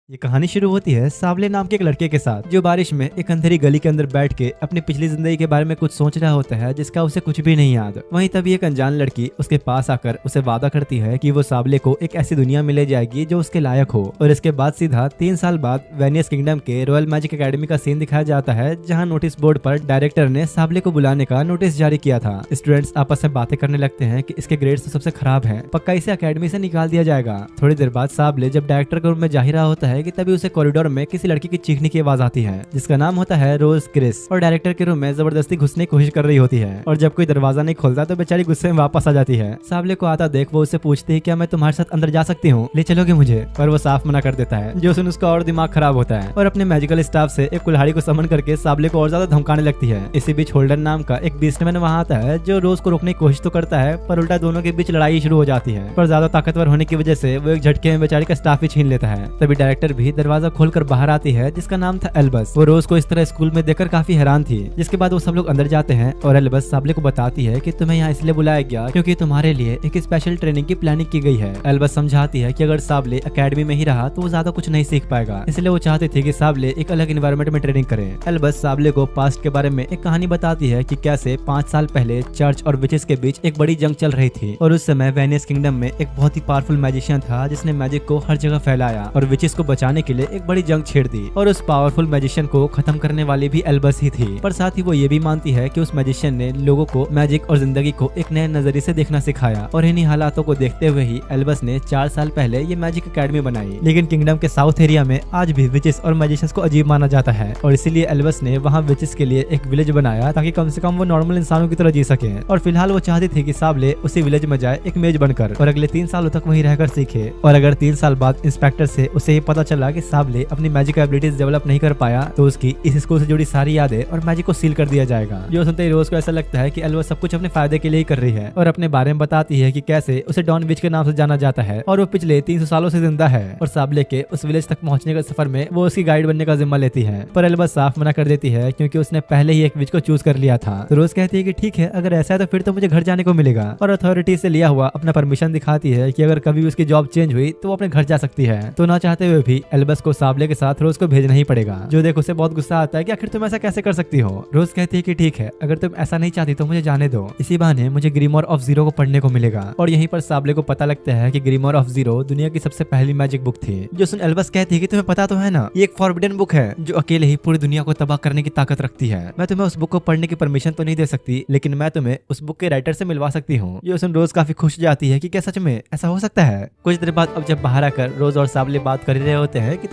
ये कहानी शुरू होती है सावले नाम के एक लड़के के साथ, जो बारिश में एक अंधेरी गली के अंदर बैठ के अपनी पिछली जिंदगी के बारे में कुछ सोच रहा होता है जिसका उसे कुछ भी नहीं याद। वहीं तभी एक अनजान लड़की उसके पास आकर उसे वादा करती है कि वो सावले को एक ऐसी दुनिया में ले जाएगी जो उसके लायक हो। और इसके बाद सीधा 3 साल बाद वेनियस किंगडम के रॉयल मैजिक एकेडमी का सीन दिखाया जाता है, जहाँ नोटिस बोर्ड पर डायरेक्टर ने सावले को बुलाने का नोटिस जारी किया था। स्टूडेंट्स आपस में बातें करने लगते हैं कि इसके ग्रेड्स तो सबसे खराब हैं, पक्का इसे अकेडमी से निकाल दिया जाएगा। थोड़ी देर बाद सावले जब डायरेक्टर के रूम में जा ही रहा होता है कि तभी उसे कॉरिडोर में किसी लड़की की चीखने की आवाज आती है, जिसका नाम होता है रोज क्रिस, और डायरेक्टर के रूम में जबरदस्ती घुसने की कोशिश कर रही होती है। और जब कोई दरवाजा नहीं खोलता तो बेचारी गुस्से में वापस आ जाती है। सावले को आता देख वो उससे पूछती है क्या मैं तुम्हारे साथ अंदर जा सकती हूँ, ले चलोगे मुझे? पर वो साफ मना कर देता है, जो सुन उसका और दिमाग खराब होता है और अपने मैजिकल स्टाफ से एक कुल्हाड़ी को समन करके सावले को और ज्यादा धमकाने लगती है। इसी बीच होल्डर नाम का एक बिजनेसमैन वहाँ आता है, जो रोज को रोकने की कोशिश तो करता है पर उल्टा दोनों के बीच लड़ाई शुरू हो जाती है। पर ज्यादा ताकतवर होने की वजह से वो एक झटके में बेचारी का स्टाफ ही छीन लेता है। तभी डायरेक्टर भी दरवाजा खोलकर बाहर आती है, जिसका नाम था एल्बस। वो रोज को इस तरह स्कूल में देखकर काफी हैरान थी। जिसके बाद वो सब लोग अंदर जाते हैं और एल्बस सावले को बताती है कि तुम्हें यहाँ इसलिए बुलाया गया क्योंकि तुम्हारे लिए एक स्पेशल ट्रेनिंग की प्लानिंग की गई है। एल्बस समझाती है कि अगर सावले अकेडमी में ही रहा तो वो ज्यादा कुछ नहीं सीख पाएगा, इसलिए वो चाहती थी कि सावले एक अलग एनवायरनमेंट में ट्रेनिंग करे। एल्बस सावले को पास्ट के बारे में एक कहानी बताती है कि कैसे 5 साल पहले चर्च और विचेस के बीच एक बड़ी जंग चल रही थी और उस समय वेनियस किंगडम में एक बहुत ही पावरफुल मैजिशियन था जिसने मैजिक को हर जगह फैलाया और विचेस को बचाने के लिए एक बड़ी जंग छेड़ दी। और उस पावरफुल मैजिशियन को खत्म करने वाली भी एल्बस ही थी। पर साथ ही वो ये भी मानती है कि उस मैजिशियन ने लोगों को मैजिक और जिंदगी को एक नए नजरिए से देखना सिखाया। और इन्हीं हालातों को देखते हुए ही एल्बस ने 4 साल पहले ये मैजिक एकेडमी बनाई। लेकिन किंगडम के साउथ एरिया में आज भी विचेस और मैजिशियंस को अजीब माना जाता है और इसीलिए एल्बस ने वहाँ विचेस के लिए एक विलेज बनाया ताकि कम से कम वो नॉर्मल इंसानों की तरह जी सके। और फिलहाल वो चाहती थी कि सावले उसी विलेज में जाए एक मेज बनकर और अगले 3 सालों तक वहीं रहकर सीखे। और अगर 3 साल बाद इंस्पेक्टर से उसे ये पता चला कि सावले अपनी मैजिक एबिलिटीज डेवलप नहीं कर पाया तो उसकी इस स्कूल से जुड़ी सारी यादें और मैजिक को सील कर दिया जाएगा। जो सुनते ही रोज को ऐसा लगता है कि एल्बस सब कुछ अपने फायदे के लिए ही कर रही है और अपने बारे में बताती है कि कैसे उसे डॉन विच के नाम से जाना जाता है और वो पिछले 300 सालों से जिंदा है। और सावले के उस विलेज तक पहुंचने के सफर में वो उसकी गाइड बनने का जिम्मा लेती है। पर एल्बस साफ मना कर देती है क्योंकि उसने पहले ही एक विच को चूज कर लिया था। तो रोज कहती है कि ठीक है, अगर ऐसा है तो फिर तो मुझे घर जाने को मिलेगा। और अथॉरिटी से लिया हुआ अपना परमिशन दिखाती है कि अगर कभी उसकी जॉब चेंज हुई तो वो अपने घर जा सकती है। तो ना चाहते हुए भी एल्बस को सावले के साथ रोज को भेजना ही पड़ेगा। जो देख उसे बहुत गुस्सा आता है कि आखिर तुम ऐसा कैसे कर सकती हो। रोज कहती है कि ठीक है, अगर तुम ऐसा नहीं चाहती तो मुझे जाने दो, इसी बहाने मुझे ग्रीमोर ऑफ जीरो को पढ़ने को मिलेगा। और यहीं पर सावले को पता लगता है कि ग्रीमोर ऑफ जीरो दुनिया की सबसे पहली मैजिक बुक थी। जो सुन एल्बस कहती है कि तुम्हें पता तो है ना, ये एक फॉरबिडन बुक है जो अकेले ही पूरी दुनिया को तबाह करने की ताकत रखती है। मैं तुम्हें उस बुक को पढ़ने की परमिशन तो नहीं दे सकती, लेकिन मैं तुम्हें उस बुक के राइटर से मिलवा सकती हूँ। जो सुन रोज काफी खुश जाती है कि क्या सच में ऐसा हो सकता है। कुछ देर बाद अब जब बाहर आकर रोज और सावले बात कर रहे होते हैं कि